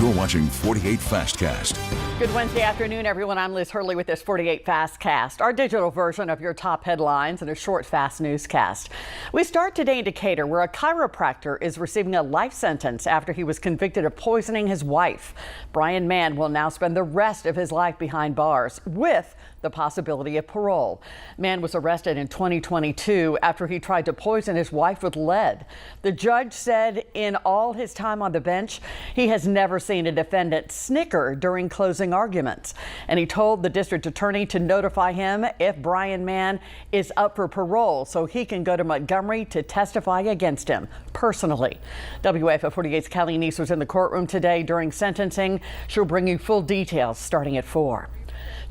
You're watching 48 FastCast. Good Wednesday afternoon, everyone. I'm Liz Hurley with this 48 FastCast, our digital version of your top headlines in a short, fast newscast. We start today in Decatur, where a chiropractor is receiving a life sentence after he was convicted of poisoning his wife. Brian Mann will now spend the rest of his life behind bars with the possibility of parole. Mann was arrested in 2022 after he tried to poison his wife with lead. The judge said in all his time on the bench, he has never seen a defendant snicker during closing arguments. And he told the district attorney to notify him if Brian Mann is up for parole so he can go to Montgomery to testify against him personally. WAFF 48's Kelly Neese was in the courtroom today during sentencing. She'll bring you full details starting at 4.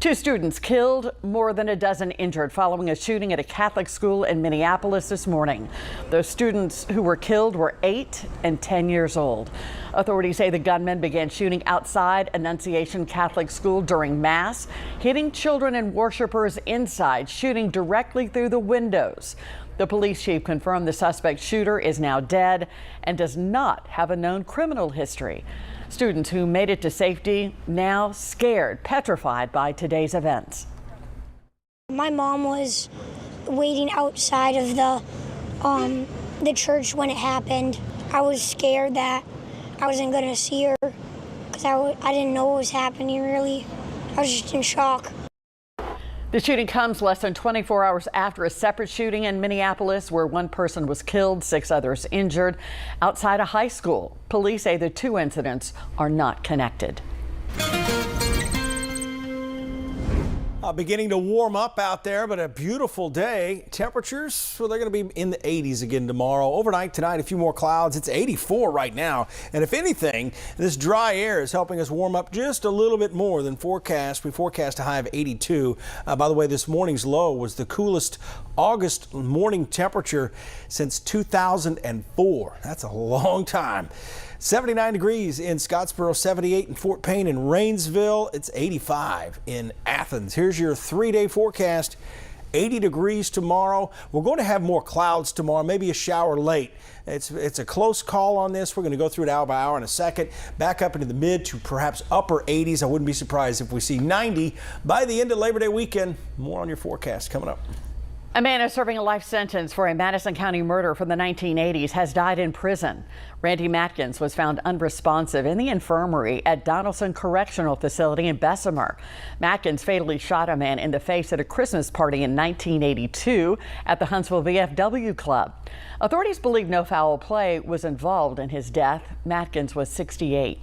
2 students killed, more than a dozen injured following a shooting at a Catholic school in Minneapolis this morning. Those students who were killed were 8 and 10 years old. Authorities say the gunman began shooting outside Annunciation Catholic School during Mass, hitting children and worshipers inside, shooting directly through the windows. The police chief confirmed the suspect shooter is now dead and does not have a known criminal history. Students who made it to safety now scared, petrified by today's events. My mom was waiting outside of the church when it happened. I was scared that I wasn't going to see her because I didn't know what was happening really. I was just in shock. The shooting comes less than 24 hours after a separate shooting in Minneapolis where 1 person was killed, 6 others injured outside a high school. Police say the 2 incidents are not connected. Beginning to warm up out there, but a beautiful day. Temperatures, well, they're going to be in the 80s again tomorrow. Overnight tonight, a few more clouds. It's 84 right now. And if anything, this dry air is helping us warm up just a little bit more than forecast. We forecast a high of 82. By the way, this morning's low was the coolest August morning temperature since 2004. That's a long time. 79 degrees in Scottsboro, 78 in Fort Payne and Rainsville. It's 85 in Athens. Here's your 3-day forecast. 80 degrees tomorrow. We're going to have more clouds tomorrow, maybe a shower late. It's a close call on this. We're going to go through it hour by hour in a second. Back up into the mid to perhaps upper 80s. I wouldn't be surprised if we see 90 by the end of Labor Day weekend. More on your forecast coming up. A man is serving a life sentence for a Madison County murder from the 1980s has died in prison. Randy Matkins was found unresponsive in the infirmary at Donaldson Correctional Facility in Bessemer. Matkins fatally shot a man in the face at a Christmas party in 1982 at the Huntsville VFW Club. Authorities believe no foul play was involved in his death. Matkins was 68.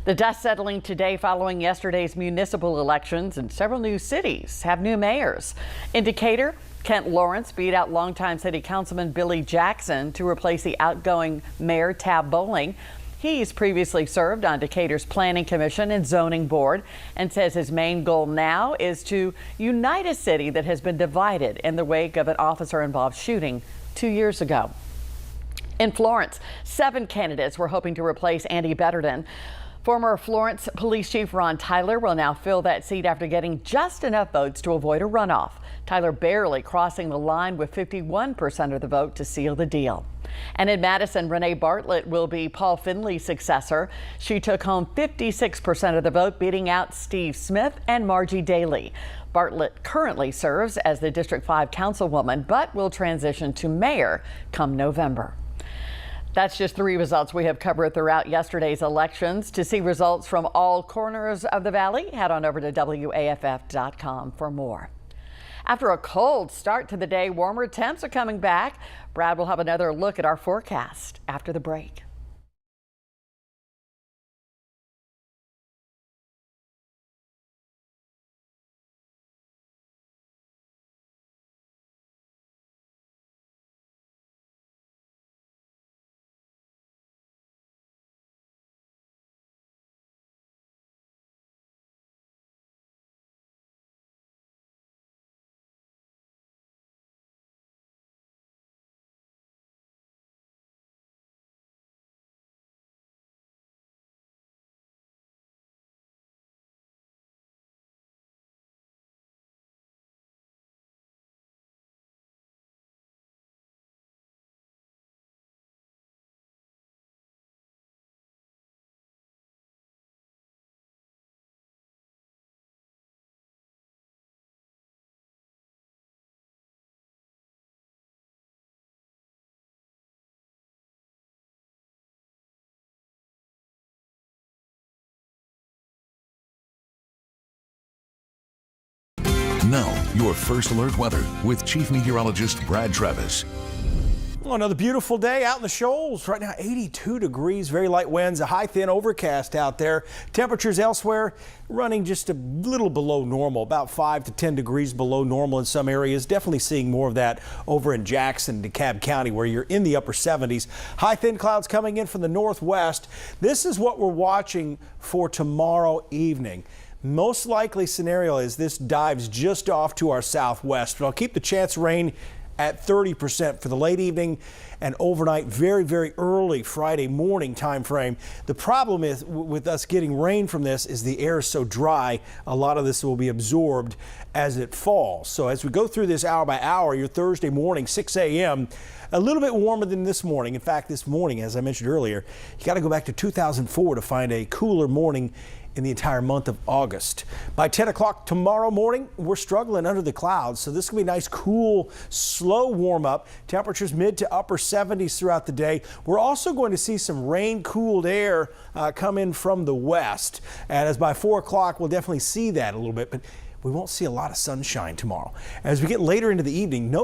The dust settling today following yesterday's municipal elections, and several new cities have new mayors. In Decatur, Kent Lawrence beat out longtime city councilman Billy Jackson to replace the outgoing mayor Tab Bowling. He's previously served on Decatur's Planning Commission and Zoning Board and says his main goal now is to unite a city that has been divided in the wake of an officer-involved shooting 2 years ago. In Florence, 7 candidates were hoping to replace Andy Betterton. Former Florence Police Chief Ron Tyler will now fill that seat after getting just enough votes to avoid a runoff. Tyler barely crossing the line with 51% of the vote to seal the deal. And in Madison, Renee Bartlett will be Paul Finley's successor. She took home 56% of the vote, beating out Steve Smith and Margie Daly. Bartlett currently serves as the District 5 councilwoman, but will transition to mayor come November. That's just 3 results we have covered throughout yesterday's elections. To see results from all corners of the valley, head on over to WAFF.com for more. After a cold start to the day, warmer temps are coming back. Brad will have another look at our forecast after the break. Now, your First Alert weather with Chief Meteorologist Brad Travis. Well, another beautiful day out in the shoals. Right now, 82 degrees, very light winds, a high thin overcast out there. Temperatures elsewhere running just a little below normal, about 5 to 10 degrees below normal in some areas. Definitely seeing more of that over in Jackson, DeKalb County, where you're in the upper 70s. High thin clouds coming in from the northwest. This is what we're watching for tomorrow evening. Most likely scenario is this dives just off to our southwest, but I'll keep the chance of rain at 30% for the late evening and overnight, very, very early Friday morning time frame. The problem is with us getting rain from this is the air is so dry, a lot of this will be absorbed as it falls. So as we go through this hour by hour, your Thursday morning, 6 a.m., a little bit warmer than this morning. In fact, this morning, as I mentioned earlier, you got to go back to 2004 to find a cooler morning in the entire month of August. By 10 o'clock tomorrow morning, we're struggling under the clouds, so this will be a nice, cool, slow warm up. Temperatures mid to upper 70s throughout the day. We're also going to see some rain-cooled air come in from the west, and as by 4 o'clock, we'll definitely see that a little bit, but we won't see a lot of sunshine tomorrow. As we get later into the evening,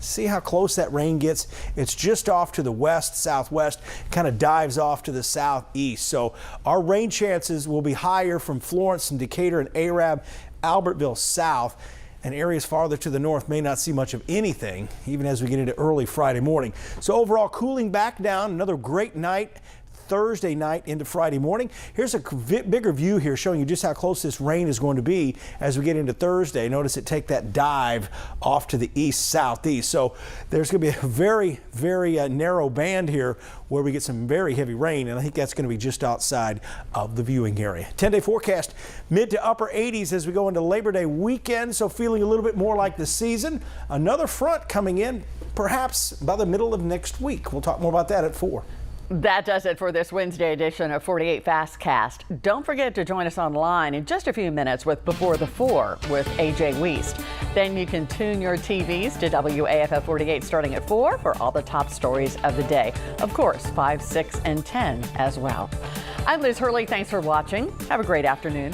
see how close that rain gets. It's just off to the west, southwest, kind of dives off to the southeast. So our rain chances will be higher from Florence and Decatur and Arab, Albertville south, and areas farther to the north may not see much of anything, even as we get into early Friday morning. So overall, cooling back down, another great night Thursday night into Friday morning. Here's a bigger view here showing you just how close this rain is going to be as we get into Thursday. Notice it take that dive off to the east southeast. So there's going to be a very, very narrow band here where we get some very heavy rain, and I think that's going to be just outside of the viewing area. 10-day forecast, mid to upper 80s as we go into Labor Day weekend, so feeling a little bit more like the season. Another front coming in perhaps by the middle of next week. We'll talk more about that at 4. That does it for this Wednesday edition of 48 FastCast. Don't forget to join us online in just a few minutes with Before the 4 with AJ Wiest. Then you can tune your TVs to WAFF 48 starting at 4 for all the top stories of the day. Of course, 5, 6, and 10 as well. I'm Liz Hurley. Thanks for watching. Have a great afternoon.